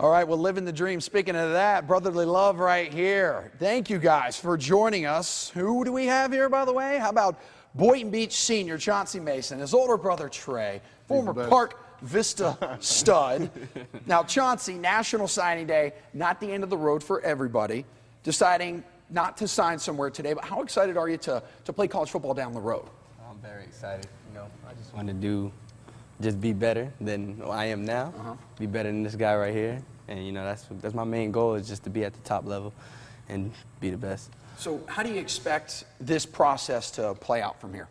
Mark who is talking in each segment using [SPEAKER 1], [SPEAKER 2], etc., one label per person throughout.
[SPEAKER 1] All right, well, living the dream. Speaking of that, brotherly love right here. Thank you guys for joining us. Who do we have here, by the way? How about Boynton Beach senior Chauncey Mason, his older brother Tre, former Park Vista stud. Now, Chauncey, National Signing Day, not the end of the road for everybody, deciding not to sign somewhere today, but how excited are you to play college football down the road?
[SPEAKER 2] I'm very excited. I just want to just be better than I am now, be better than this guy right here. And, that's my main goal, is just to be at the top level and be the best.
[SPEAKER 1] So how do you expect this process to play out from here?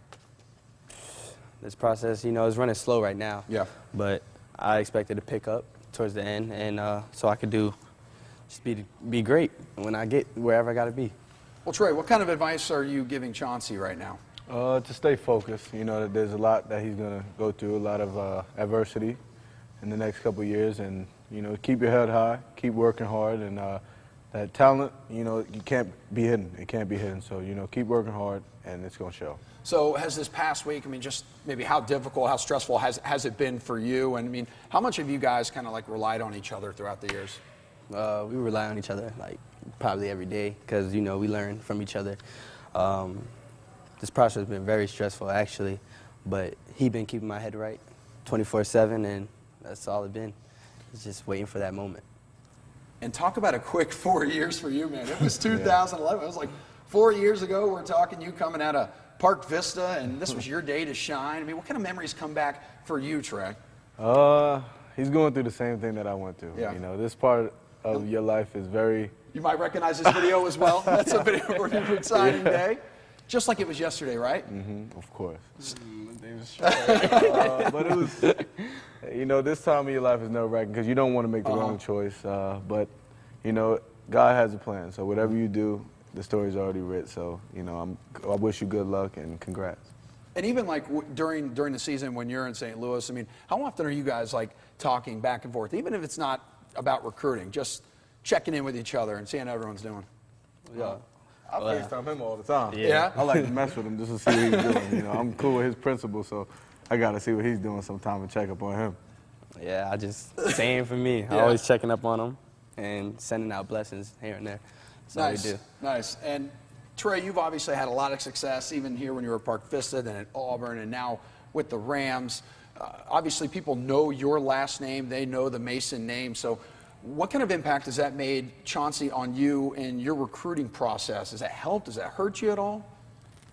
[SPEAKER 2] This process, is running slow right now.
[SPEAKER 1] Yeah.
[SPEAKER 2] But I expect it to pick up towards the end, and so I could just be great when I get wherever I got to be.
[SPEAKER 1] Well, Tre, what kind of advice are you giving Chauncey right now?
[SPEAKER 3] To stay focused. That there's a lot that he's going to go through, a lot of adversity in the next couple of years, and keep your head high, keep working hard, and that talent, you can't be hidden. It can't be hidden. So keep working hard, and it's going to show.
[SPEAKER 1] So has this past week, just maybe how difficult, how stressful has it been for you? And how much have you guys kind of relied on each other throughout the years?
[SPEAKER 2] We rely on each other probably every day, because we learn from each other. This process has been very stressful, actually, but he's been keeping my head right 24/7, and that's all it's been. It's just waiting for that moment.
[SPEAKER 1] And talk about a quick 4 years for you, man. It was 2011. It was like 4 years ago. We're talking you coming out of Park Vista, and this was your day to shine. what kind of memories come back for you, Tre?
[SPEAKER 3] He's going through the same thing that I went through.
[SPEAKER 1] Yeah.
[SPEAKER 3] This part of your life is very...
[SPEAKER 1] You might recognize this video as well. That's a video for your signing day. Just like it was yesterday, right?
[SPEAKER 3] Of course. But it was, this time of your life is nerve-wracking because you don't want to make the wrong choice. But, God has a plan. So whatever you do, the story's already written. So, I wish you good luck and congrats.
[SPEAKER 1] And even during the season when you're in St. Louis, how often are you guys talking back and forth, even if it's not about recruiting, just checking in with each other and seeing how everyone's doing?
[SPEAKER 3] Yeah. I FaceTime him all the time.
[SPEAKER 1] Yeah?
[SPEAKER 3] I like to mess with him just to see what he's doing. I'm cool with his principles, so I got to see what he's doing sometime and check up on him.
[SPEAKER 2] Yeah, same for me.
[SPEAKER 1] Yeah.
[SPEAKER 2] Always checking up on him and sending out blessings here and there. That's all we do.
[SPEAKER 1] Nice. And Tre, you've obviously had a lot of success, even here when you were at Park Vista, then at Auburn, and now with the Rams. Obviously, people know your last name. They know the Mason name. So what kind of impact has that made, Chauncey, on you in your recruiting process? Has that helped? Does that hurt you at all?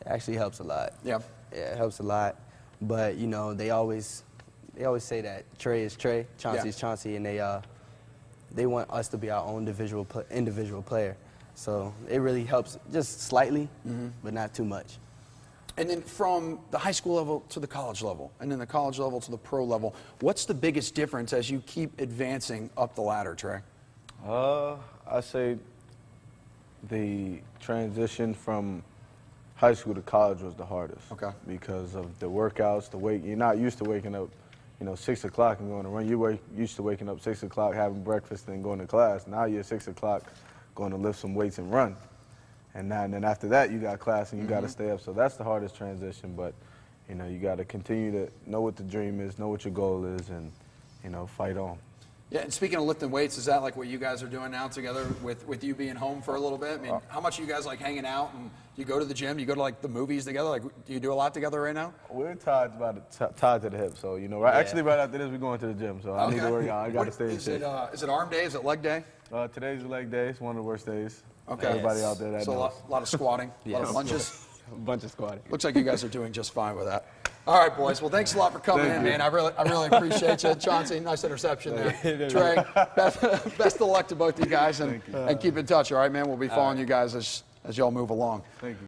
[SPEAKER 2] It actually helps a lot.
[SPEAKER 1] Yeah.
[SPEAKER 2] Yeah, it helps a lot. But, they always say that Tre is Tre, Chauncey is Chauncey, and they want us to be our own individual player. So it really helps just slightly, but not too much.
[SPEAKER 1] And then from the high school level to the college level, and then the college level to the pro level, what's the biggest difference as you keep advancing up the ladder, Tre?
[SPEAKER 3] I say the transition from high school to college was the hardest.
[SPEAKER 1] Okay.
[SPEAKER 3] Because of the workouts, the weight. You're not used to waking up, 6 o'clock and going to run. You're used to waking up 6 o'clock, having breakfast, and going to class. Now you're 6 o'clock going to lift some weights and run. And then after that, you got class and you got to stay up. So that's the hardest transition. But, you got to continue to know what the dream is, know what your goal is, and, fight on.
[SPEAKER 1] Yeah, and speaking of lifting weights, is that what you guys are doing now together with you being home for a little bit? How much are you guys hanging out, and you go to the gym, you go to the movies together? Do you do a lot together right now?
[SPEAKER 3] We're tied to the hip, so actually right after this we're going to the gym, so I need to work out. I got to stay in shape.
[SPEAKER 1] Is it arm day? Is it leg day?
[SPEAKER 3] Today's the leg day. It's one of the worst days.
[SPEAKER 1] Okay.
[SPEAKER 3] Everybody out there that knows.
[SPEAKER 1] A lot of squatting, a lot of lunges.
[SPEAKER 2] A bunch of squatting.
[SPEAKER 1] Looks like you guys are doing just fine with that. All right, boys. Well, thanks a lot for coming in, man. I really appreciate you. Chauncey, nice interception there. Tre, best of luck to both of you guys, and keep in touch, all right, man? We'll be following you guys as y'all move along.
[SPEAKER 3] Thank you.